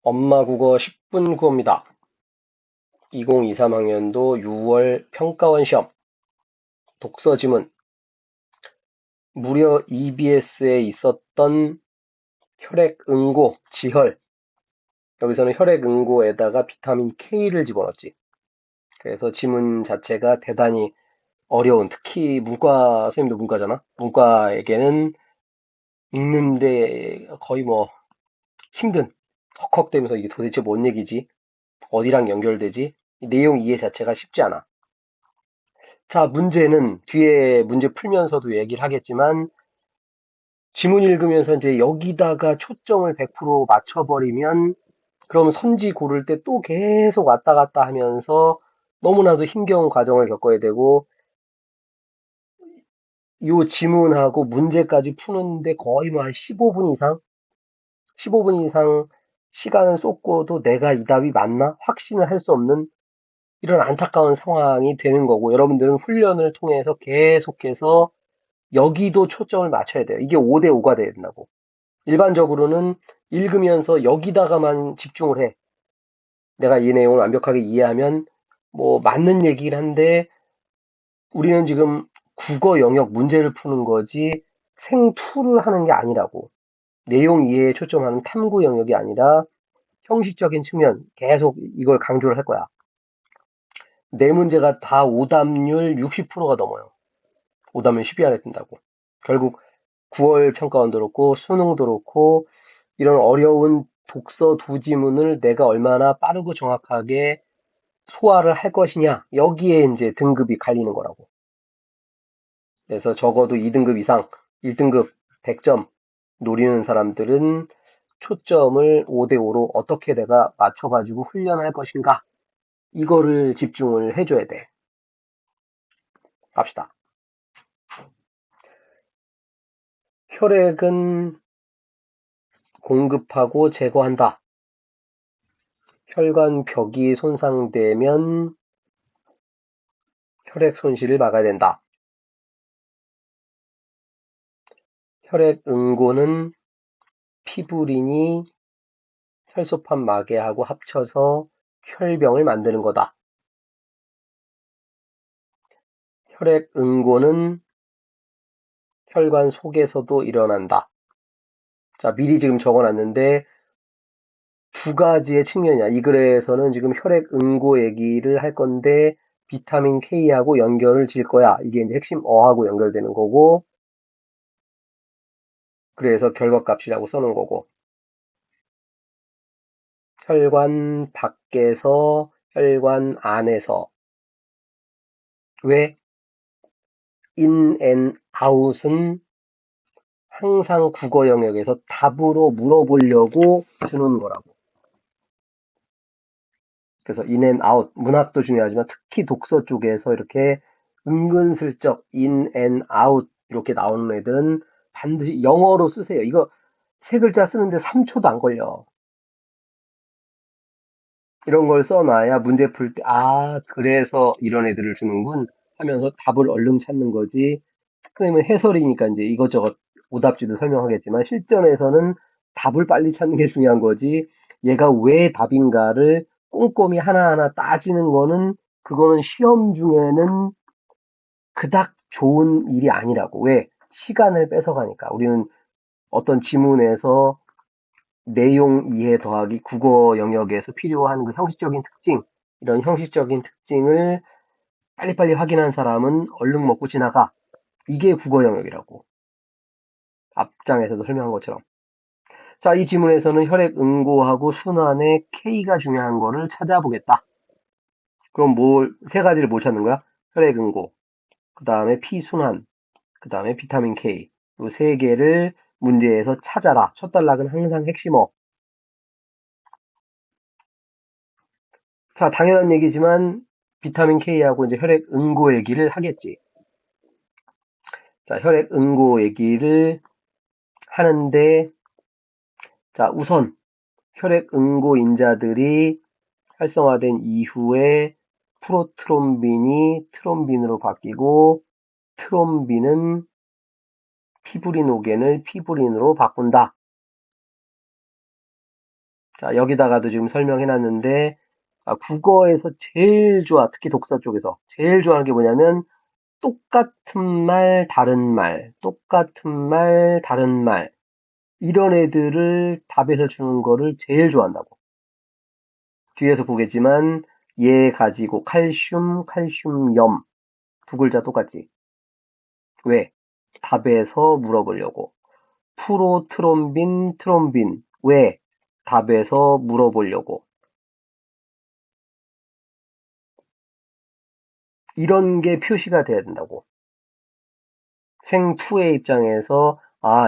엄마 국어 10분 구호입니다. 2023학년도 6월 평가원 시험 독서 지문. 무려 EBS에 있었던 혈액응고, 지혈. 여기서는 혈액응고에다가 비타민 K를 집어넣었지. 그래서 지문 자체가 대단히 어려운, 특히 문과, 선생님도 문과잖아? 문과에게는 읽는데 거의 뭐 힘든, 헉헉대면서 이게 도대체 뭔 얘기지? 어디랑 연결되지? 이 내용 이해 자체가 쉽지 않아. 자, 문제는 뒤에 문제 풀면서도 얘기를 하겠지만, 지문 읽으면서 이제 여기다가 초점을 100% 맞춰버리면, 그럼 선지 고를 때 또 계속 왔다 갔다 하면서 너무나도 힘겨운 과정을 겪어야 되고, 요 지문하고 문제까지 푸는데 거의 뭐 한 15분 이상 시간을 쏟고도 내가 이 답이 맞나? 확신을 할 수 없는 이런 안타까운 상황이 되는 거고, 여러분들은 훈련을 통해서 계속해서 여기도 초점을 맞춰야 돼요. 이게 5대 5가 돼야 된다고. 일반적으로는 읽으면서 여기다가만 집중을 해. 내가 이 내용을 완벽하게 이해하면 뭐 맞는 얘기긴 한데 우리는 지금 국어 영역 문제를 푸는 거지 생투를 하는 게 아니라고. 내용 이해에 초점하는 탐구 영역이 아니라 형식적인 측면 계속 이걸 강조를 할 거야. 네 문제가 다 오답률 60%가 넘어요. 오답률 10위 안에 든다고. 결국 9월 평가원도 그렇고 수능도 그렇고 이런 어려운 독서 두 지문을 내가 얼마나 빠르고 정확하게 소화를 할 것이냐 여기에 이제 등급이 갈리는 거라고. 그래서 적어도 2등급 이상 1등급 100점 노리는 사람들은 초점을 5대5로 어떻게 내가 맞춰가지고 훈련할 것인가 이거를 집중을 해줘야 돼. 갑시다. 혈액은 공급하고 제거한다. 혈관 벽이 손상되면 혈액 손실을 막아야 된다. 혈액 응고는 피부린이 혈소판 마개하고 합쳐서 혈병을 만드는 거다. 혈액 응고는 혈관 속에서도 일어난다. 자, 미리 지금 적어놨는데 두 가지의 측면이야. 이 글에서는 지금 혈액 응고 얘기를 할 건데 비타민 K하고 연결을 지을 거야. 이게 이제 핵심 어하고 연결되는 거고 그래서 결과값이라고 써놓은 거고 혈관 밖에서 혈관 안에서 왜 in and out은 항상 국어 영역에서 답으로 물어보려고 주는 거라고. 그래서 in and out, 문학도 중요하지만 특히 독서 쪽에서 이렇게 은근슬쩍 in and out 이렇게 나오는 애들은 반드시 영어로 쓰세요. 이거 세 글자 쓰는데 3초도 안 걸려. 이런 걸 써놔야 문제 풀 때, 아, 그래서 이런 애들을 주는군 하면서 답을 얼른 찾는 거지. 그러면 해설이니까 이제 이것저것 오답지도 설명하겠지만 실전에서는 답을 빨리 찾는 게 중요한 거지. 얘가 왜 답인가를 꼼꼼히 하나하나 따지는 거는 그거는 시험 중에는 그닥 좋은 일이 아니라고. 왜? 시간을 뺏어가니까. 우리는 어떤 지문에서 내용 이해 더하기 국어 영역에서 필요한 그 형식적인 특징, 이런 형식적인 특징을 빨리빨리 확인한 사람은 얼른 먹고 지나가. 이게 국어 영역이라고. 앞장에서도 설명한 것처럼. 자, 이 지문에서는 혈액 응고하고 순환의 K가 중요한 거를 찾아보겠다. 그럼 세 가지를 못 찾는 거야? 혈액 응고, 그 다음에 피순환, 그 다음에 비타민 K. 이 세 개를 문제에서 찾아라. 첫 단락은 항상 핵심어. 자, 당연한 얘기지만 비타민 K하고 이제 혈액 응고 얘기를 하겠지. 자, 혈액 응고 얘기를 하는데, 자, 우선 혈액 응고 인자들이 활성화된 이후에 프로트롬빈이 트롬빈으로 바뀌고 트롬빈은 피브리노겐을 피브린으로 바꾼다. 자, 여기다가도 지금 설명해놨는데, 국어에서 제일 좋아, 특히 독서 쪽에서. 제일 좋아하는 게 뭐냐면, 똑같은 말, 다른 말, 똑같은 말, 다른 말. 이런 애들을 답에서 주는 거를 제일 좋아한다고. 뒤에서 보겠지만, 얘 가지고 칼슘, 칼슘염. 두 글자 똑같지. 왜? 답에서 물어보려고. 프로트롬빈, 트롬빈. 왜? 답에서 물어보려고. 이런 게 표시가 돼야 된다고. 생투의 입장에서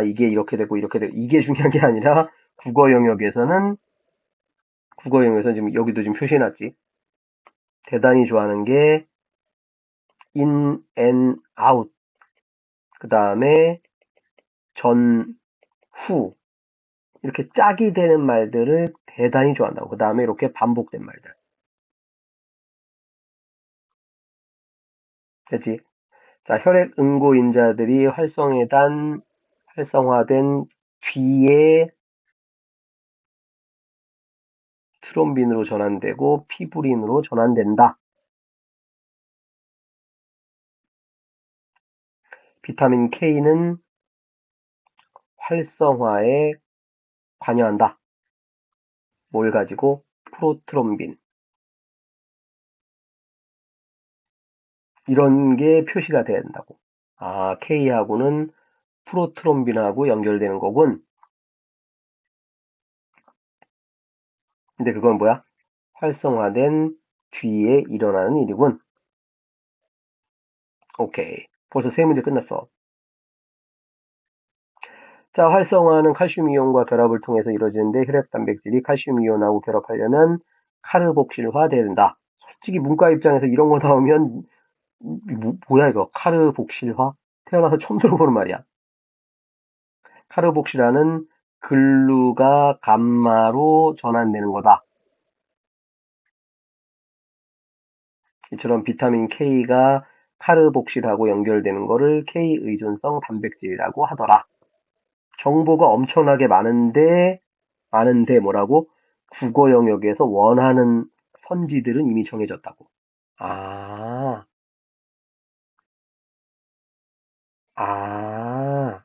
이게 이렇게 되고 이렇게 되고 이게 중요한 게 아니라 국어 영역에서는 지금 여기도 지금 표시해놨지. 대단히 좋아하는 게 in and out. 그 다음에 전, 후. 이렇게 짝이 되는 말들을 대단히 좋아한다고. 그 다음에 이렇게 반복된 말들. 됐지? 자, 혈액 응고인자들이 활성화된 뒤에 트롬빈으로 전환되고 피브린으로 전환된다. 비타민 K는 활성화에 관여한다. 뭘 가지고? 프로트롬빈. 이런 게 표시가 돼야 된다고. K하고는 프로트롬빈하고 연결되는 거군. 근데 그건 뭐야? 활성화된 뒤에 일어나는 일이군. 오케이. 벌써 세 문제 끝났어. 자, 활성화는 칼슘 이온과 결합을 통해서 이루어지는데 혈액 단백질이 칼슘 이온하고 결합하려면 카르복실화 돼야 된다. 솔직히 문과 입장에서 이런 거 나오면 뭐야 이거? 카르복실화? 태어나서 처음 들어보는 말이야. 카르복실화는 글루가 감마로 전환되는 거다. 이처럼 비타민 K가 카르복실하고 연결되는 거를 K의존성 단백질이라고 하더라. 정보가 엄청나게 많은데 뭐라고? 국어 영역에서 원하는 선지들은 이미 정해졌다고. 아, 아,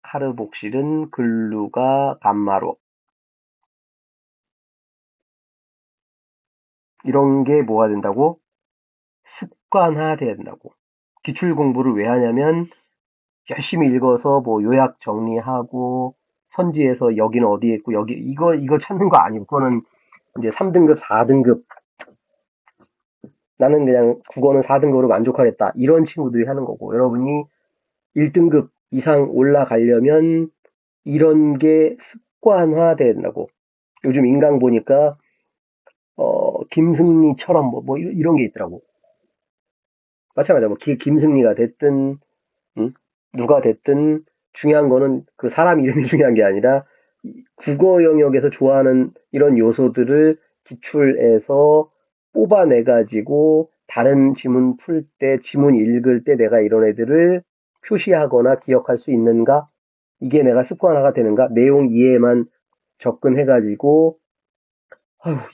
카르복실은 글루가 감마로. 이런 게 뭐가 된다고? 습관화돼야 된다고. 기출 공부를 왜 하냐면 열심히 읽어서 뭐 요약 정리하고 선지에서 여기는 어디에 있고 여기 이거 찾는 거 아니고 그거는 이제 3등급, 4등급 나는 그냥 국어는 4등급으로 만족하겠다. 이런 친구들이 하는 거고 여러분이 1등급 이상 올라가려면 이런 게 습관화돼야 된다고. 요즘 인강 보니까 김승리처럼 뭐 이런 게 있더라고. 마찬가지야. 뭐 김승리가 됐든 누가 됐든 중요한 거는 그 사람 이름이 중요한 게 아니라 국어 영역에서 좋아하는 이런 요소들을 기출에서 뽑아내 가지고 다른 지문 풀 때, 지문 읽을 때 내가 이런 애들을 표시하거나 기억할 수 있는가? 이게 내가 습관화가 되는가? 내용 이해만 접근해 가지고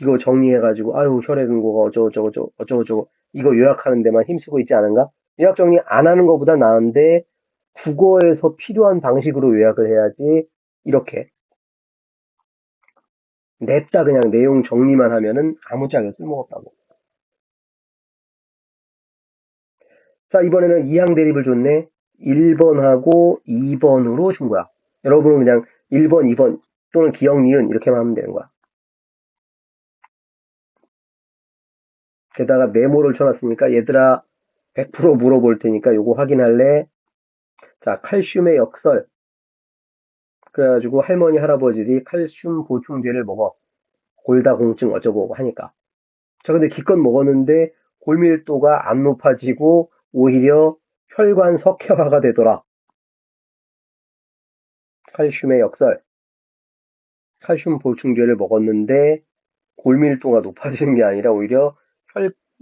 이거 정리해 가지고 혈액응고가 어쩌고저쩌고 이거 요약하는 데만 힘쓰고 있지 않은가? 요약 정리 안 하는 것보다 나은데 국어에서 필요한 방식으로 요약을 해야지 이렇게 냅다 그냥 내용 정리만 하면은 아무짝에 쓸모가 없다고. 자, 이번에는 이항 대립을 줬네. 1번하고 2번으로 준 거야. 여러분은 그냥 1번, 2번 또는 기억, 니은 이렇게만 하면 되는 거야. 게다가 메모를 쳐놨으니까 얘들아 100% 물어볼 테니까 요거 확인할래? 자, 칼슘의 역설. 그래가지고 할머니, 할아버지들이 칼슘 보충제를 먹어. 골다공증 어쩌고 하니까. 자, 근데 기껏 먹었는데 골밀도가 안 높아지고 오히려 혈관 석회화가 되더라. 칼슘의 역설. 칼슘 보충제를 먹었는데 골밀도가 높아지는 게 아니라 오히려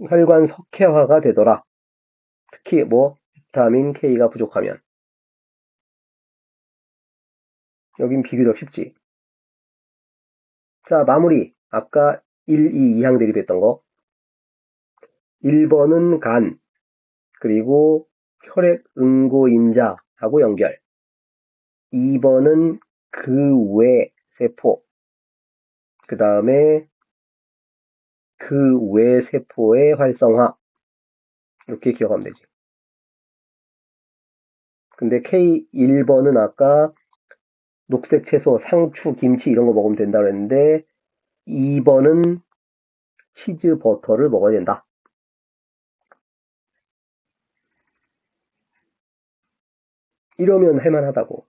혈관 석회화가 되더라. 특히 뭐 비타민 K가 부족하면. 여긴 비교적 쉽지. 자, 마무리. 아까 1, 2, 2항 대립했던 거. 1번은 간, 그리고 혈액 응고인자하고 연결. 2번은 그 외 세포. 그 다음에 그 외 세포의 활성화. 이렇게 기억하면 되지. 근데 K1번은 아까 녹색 채소, 상추, 김치 이런 거 먹으면 된다고 했는데 2번은 치즈, 버터를 먹어야 된다. 이러면 할만하다고.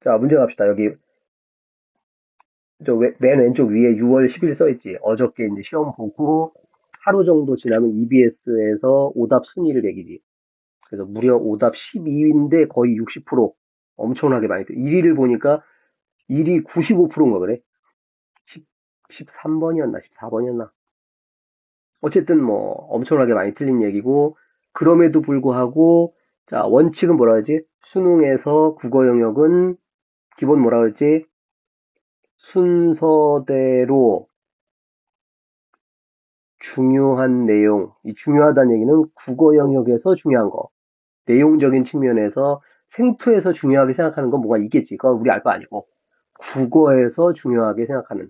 자, 문제 갑시다. 여기 맨 왼쪽 위에 6월 10일 써있지. 어저께 이제 시험 보고 하루 정도 지나면 EBS에서 오답 순위를 매기지. 그래서 무려 오답 12위인데 거의 60% 엄청나게 많이 돼. 1위를 보니까 1위 95%인가 그래. 13번이었나 14번이었나. 어쨌든 뭐 엄청나게 많이 틀린 얘기고 그럼에도 불구하고 자 원칙은 뭐라 하지? 수능에서 국어 영역은 기본 뭐라 그랬지? 순서대로 중요한 내용. 이 중요하다는 얘기는 국어 영역에서 중요한 거. 내용적인 측면에서 생투에서 중요하게 생각하는 건 뭐가 있겠지. 그건 우리 알 바 아니고. 국어에서 중요하게 생각하는.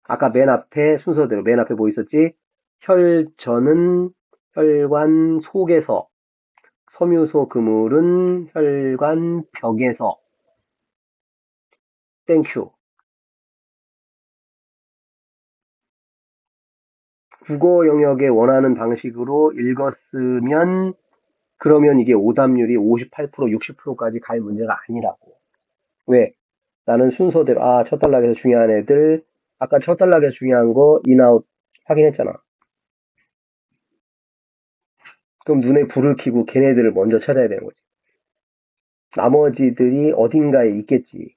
아까 맨 앞에 순서대로 맨 앞에 뭐 있었지? 혈전은 혈관 속에서, 섬유소 그물은 혈관 벽에서. 땡큐. 국어 영역에 원하는 방식으로 읽었으면 그러면 이게 오답률이 58%, 60%까지 갈 문제가 아니라고. 왜? 나는 순서대로 첫 단락에서 중요한 애들 아까 첫 단락에서 중요한 거 인아웃 확인했잖아. 그럼 눈에 불을 켜고 걔네들을 먼저 찾아야 되는 거지. 나머지들이 어딘가에 있겠지.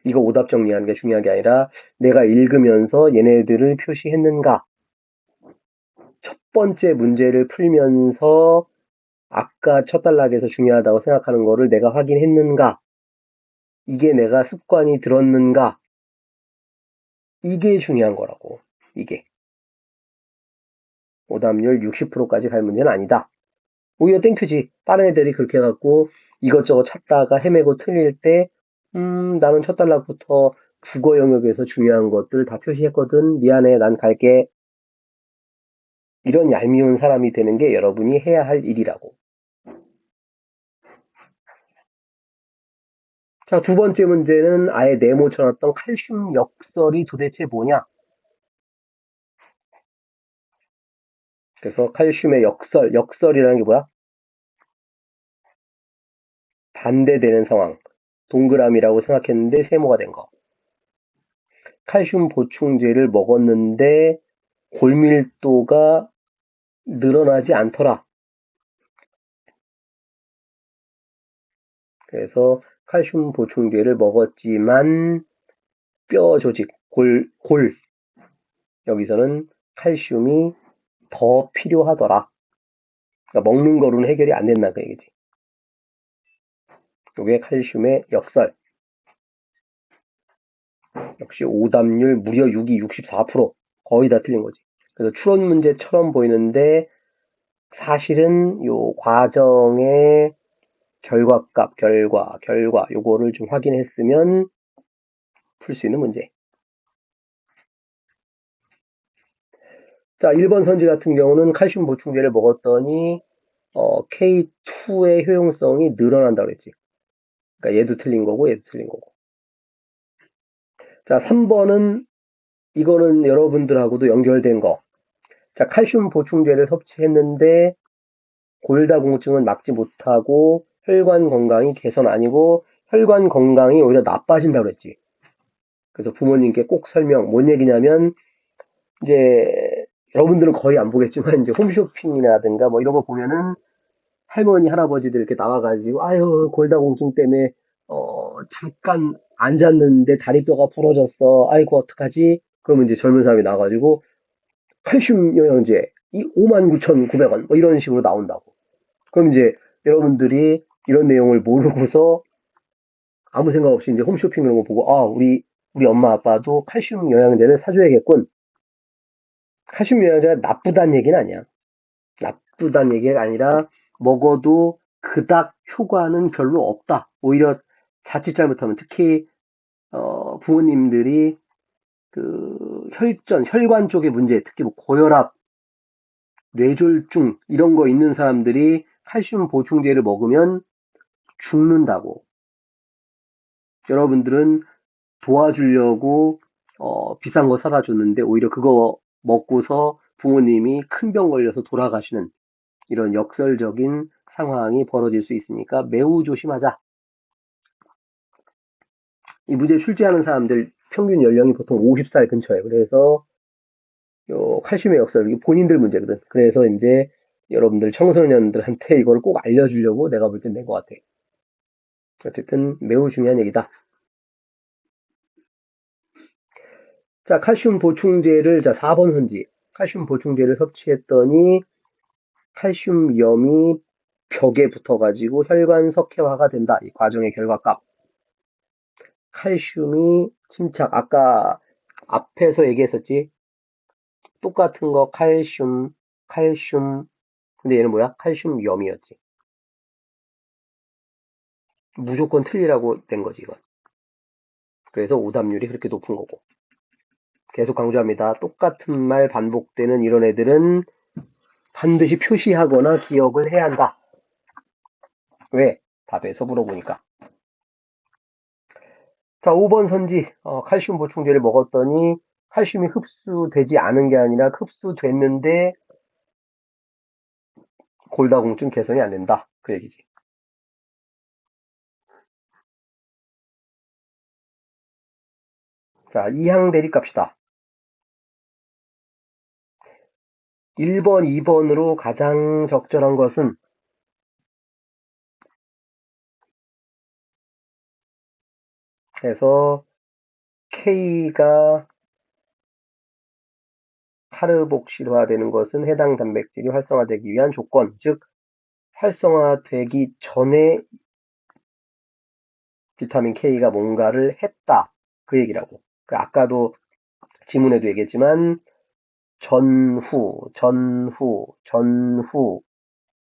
이거 오답 정리하는 게 중요한 게 아니라 내가 읽으면서 얘네들을 표시했는가. 첫 번째 문제를 풀면서 아까 첫 단락에서 중요하다고 생각하는 거를 내가 확인했는가. 이게 내가 습관이 들었는가. 이게 중요한 거라고. 이게. 오답률 60%까지 갈 문제는 아니다. 오히려 땡큐지. 다른 애들이 그렇게 해갖고 이것저것 찾다가 헤매고 틀릴 때, 나는 첫 단락부터 국어 영역에서 중요한 것들 다 표시했거든. 미안해. 난 갈게. 이런 얄미운 사람이 되는 게 여러분이 해야 할 일이라고. 자, 두 번째 문제는 아예 네모 쳐놨던 칼슘 역설이 도대체 뭐냐? 그래서 칼슘의 역설이라는 게 뭐야? 반대되는 상황. 동그라미라고 생각했는데 세모가 된 거. 칼슘 보충제를 먹었는데 골밀도가 늘어나지 않더라. 그래서 칼슘 보충제를 먹었지만 뼈 조직, 여기서는 칼슘이 더 필요하더라. 그러니까 먹는 거로는 해결이 안 된다 그 얘기지. 이게 칼슘의 역설. 역시 오답률 무려 6이 64%. 거의 다 틀린 거지. 그래서 추론 문제처럼 보이는데 사실은 요 과정의 결과값, 결과 요거를 좀 확인했으면 풀 수 있는 문제. 자, 1번 선지 같은 경우는 칼슘 보충제를 먹었더니 K2의 효용성이 늘어난다고 그랬지. 그러니까 얘도 틀린 거고 얘도 틀린 거고. 자, 3번은 이거는 여러분들하고도 연결된 거. 자, 칼슘 보충제를 섭취했는데 골다공증은 막지 못하고 혈관 건강이 개선 아니고 혈관 건강이 오히려 나빠진다고 그랬지. 그래서 부모님께 꼭 설명. 뭔 얘기냐면 이제 여러분들은 거의 안 보겠지만 이제 홈쇼핑이라든가 뭐 이런 거 보면은 할머니 할아버지들 이렇게 나와가지고 아유 골다공증 때문에 잠깐 앉았는데 다리뼈가 부러졌어. 아이고 어떡하지? 그러면 이제 젊은 사람이 나와가지고 칼슘 영양제 이 59,900원 뭐 이런 식으로 나온다고. 그럼 이제 여러분들이 이런 내용을 모르고서 아무 생각 없이 이제 홈쇼핑 이런 거 보고, 우리 엄마 아빠도 칼슘 영양제를 사줘야겠군. 칼슘 영양제가 나쁘다는 얘기는 아니야. 나쁘다는 얘기가 아니라 먹어도 그닥 효과는 별로 없다. 오히려 자칫 잘못하면 특히 부모님들이 그 혈관 쪽의 문제, 특히 뭐 고혈압, 뇌졸중 이런 거 있는 사람들이 칼슘 보충제를 먹으면 죽는다고. 여러분들은 도와주려고 비싼 거 사다 줬는데 오히려 그거 먹고서 부모님이 큰 병 걸려서 돌아가시는 이런 역설적인 상황이 벌어질 수 있으니까 매우 조심하자. 이 문제 출제하는 사람들 평균 연령이 보통 50살 근처에. 그래서 요 칼슘의 역설, 이게 본인들 문제거든. 그래서 이제 여러분들 청소년들한테 이걸 꼭 알려주려고 내가 볼 땐 낸 것 같아. 어쨌든 매우 중요한 얘기다. 자, 칼슘 보충제를, 자, 4번 선지. 칼슘 보충제를 섭취했더니 칼슘염이 벽에 붙어가지고 혈관 석회화가 된다. 이 과정의 결과값. 칼슘이 침착. 아까 앞에서 얘기했었지. 똑같은 거 칼슘. 근데 얘는 뭐야? 칼슘염이었지. 무조건 틀리라고 된 거지, 이건. 그래서 오답률이 그렇게 높은 거고. 계속 강조합니다. 똑같은 말 반복되는 이런 애들은 반드시 표시하거나 기억을 해야 한다. 왜? 답에서 물어보니까. 자, 5번 선지. 칼슘 보충제를 먹었더니 칼슘이 흡수되지 않은 게 아니라 흡수됐는데 골다공증 개선이 안 된다. 그 얘기지. 자, 이항 대립 갑시다. 1번, 2번으로 가장 적절한 것은 해서 K가 카르복실화되는 것은 해당 단백질이 활성화되기 위한 조건, 즉 활성화되기 전에 비타민 K가 뭔가를 했다. 그 얘기라고. 아까도 지문에도 얘기했지만 전후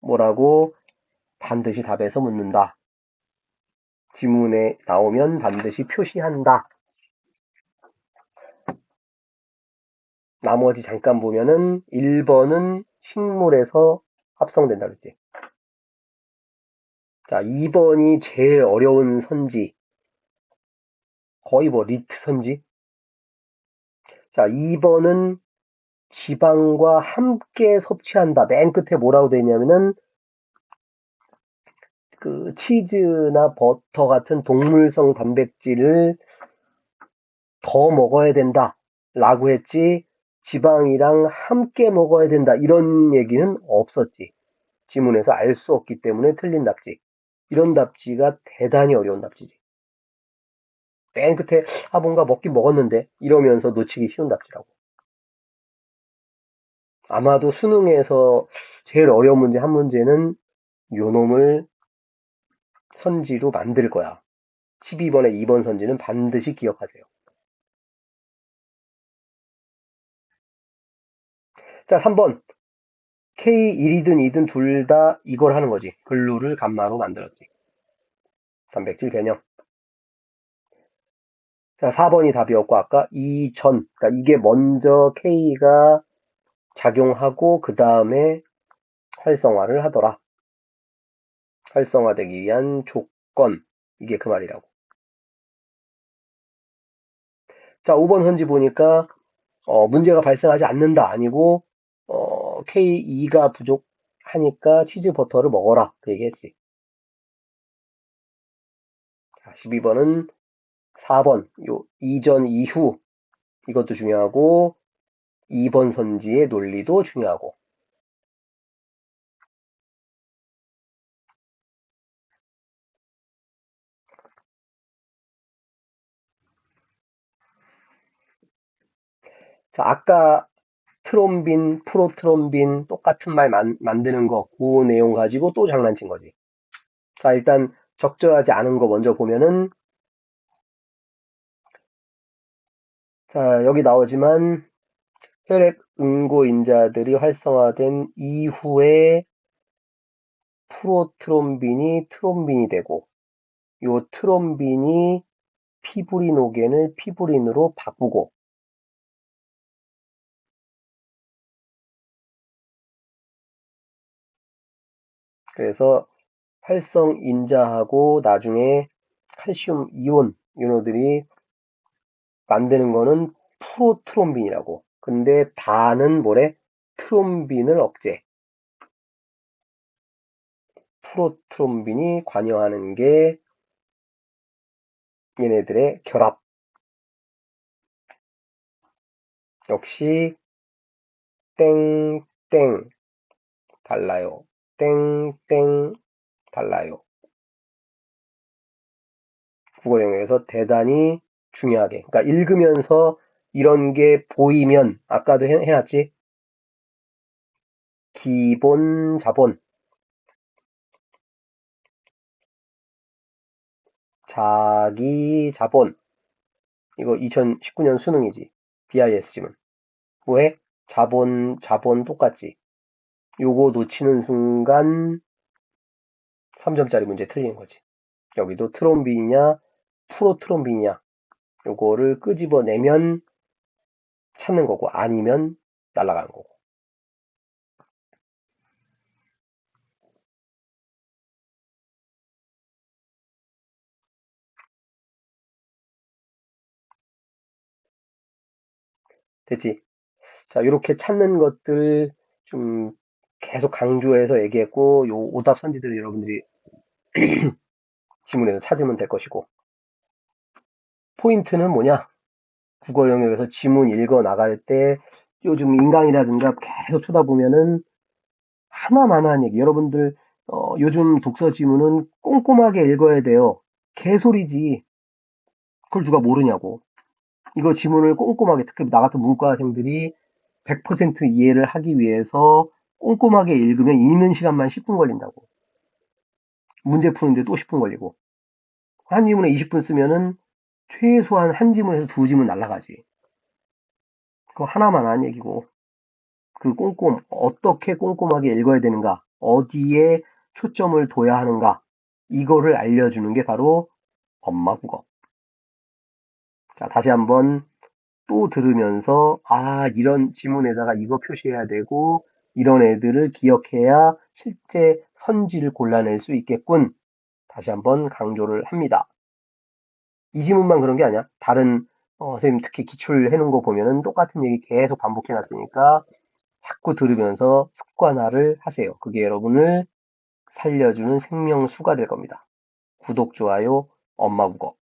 뭐라고 반드시 답에서 묻는다. 지문에 나오면 반드시 표시한다. 나머지 잠깐 보면은 1번은 식물에서 합성된다 그랬지. 자, 2번이 제일 어려운 선지. 거의 뭐 리트 선지. 자, 2번은 지방과 함께 섭취한다. 맨 끝에 뭐라고 되어 있냐면은 그 치즈나 버터 같은 동물성 단백질을 더 먹어야 된다. 라고 했지. 지방이랑 함께 먹어야 된다. 이런 얘기는 없었지. 지문에서 알 수 없기 때문에 틀린 답지. 이런 답지가 대단히 어려운 답지지. 맨 끝에 뭔가 먹긴 먹었는데 이러면서 놓치기 쉬운 답지라고. 아마도 수능에서 제일 어려운 문제 한 문제는 요 놈을 선지로 만들 거야. 12번에 2번 선지는 반드시 기억하세요. 자, 3번. K1이든 2든 둘 다 이걸 하는 거지. 글루를 감마로 만들었지. 단백질 개념. 자, 4번이 답이었고 아까 이전, 그러니까 이게 먼저 K가 작용하고 그 다음에 활성화를 하더라. 활성화되기 위한 조건. 이게 그 말이라고. 자, 5번 현지 보니까 문제가 발생하지 않는다. 아니고 K2가 부족하니까 치즈 버터를 먹어라. 그 얘기했지. 자, 12번은 4번 요 이전 이후 이것도 중요하고 2번 선지의 논리도 중요하고. 자, 아까 트롬빈, 프로트롬빈 똑같은 말 만드는 거, 그 내용 가지고 또 장난친 거지. 자, 일단 적절하지 않은 거 먼저 보면은, 자, 여기 나오지만 혈액 응고인자들이 활성화된 이후에 프로트롬빈이 트롬빈이 되고, 요 트롬빈이 피브리노겐을 피브린으로 바꾸고, 그래서 활성인자하고 나중에 칼슘 이온 이노들이 만드는 거는 프로트롬빈이라고. 근데 다는 뭐래? 트롬빈을 억제. 프로트롬빈이 관여하는 게 얘네들의 결합. 역시 땡땡 달라요. 땡땡 달라요. 국어 영역에서 대단히 중요하게. 그러니까 읽으면서 이런 게 보이면 아까도 해놨지? 기본 자본, 자기 자본. 이거 2019년 수능이지. BIS 지문. 왜? 자본 똑같지. 요거 놓치는 순간 3점짜리 문제 틀리는 거지. 여기도 트롬빈이냐, 프로트롬빈이냐. 요거를 끄집어내면 찾는 거고, 아니면 날아가는 거고. 됐지? 자, 이렇게 찾는 것들 좀 계속 강조해서 얘기했고, 요 오답 선지들 여러분들이 지문에서 찾으면 될 것이고. 포인트는 뭐냐? 국어 영역에서 지문 읽어 나갈 때 요즘 인강이라든가 계속 쳐다보면은 하나만한 얘기. 여러분들 요즘 독서 지문은 꼼꼼하게 읽어야 돼요. 개소리지. 그걸 누가 모르냐고. 이거 지문을 꼼꼼하게 특히 나 같은 문과생들이 100% 이해를 하기 위해서 꼼꼼하게 읽으면 읽는 시간만 10분 걸린다고. 문제 푸는데 또 10분 걸리고. 한 지문에 20분 쓰면은 최소한 한 지문에서 두 지문 날라가지. 그거 하나만한 얘기고. 그 어떻게 꼼꼼하게 읽어야 되는가, 어디에 초점을 둬야 하는가, 이거를 알려주는 게 바로 엄마 국어. 자, 다시 한번 또 들으면서, 아, 이런 지문에다가 이거 표시해야 되고, 이런 애들을 기억해야 실제 선지를 골라낼 수 있겠군. 다시 한번 강조를 합니다. 이 지문만 그런 게 아니야. 다른, 선생님 특히 기출 해놓은 거 보면은 똑같은 얘기 계속 반복해놨으니까 자꾸 들으면서 습관화를 하세요. 그게 여러분을 살려주는 생명수가 될 겁니다. 구독, 좋아요, 엄마 국어.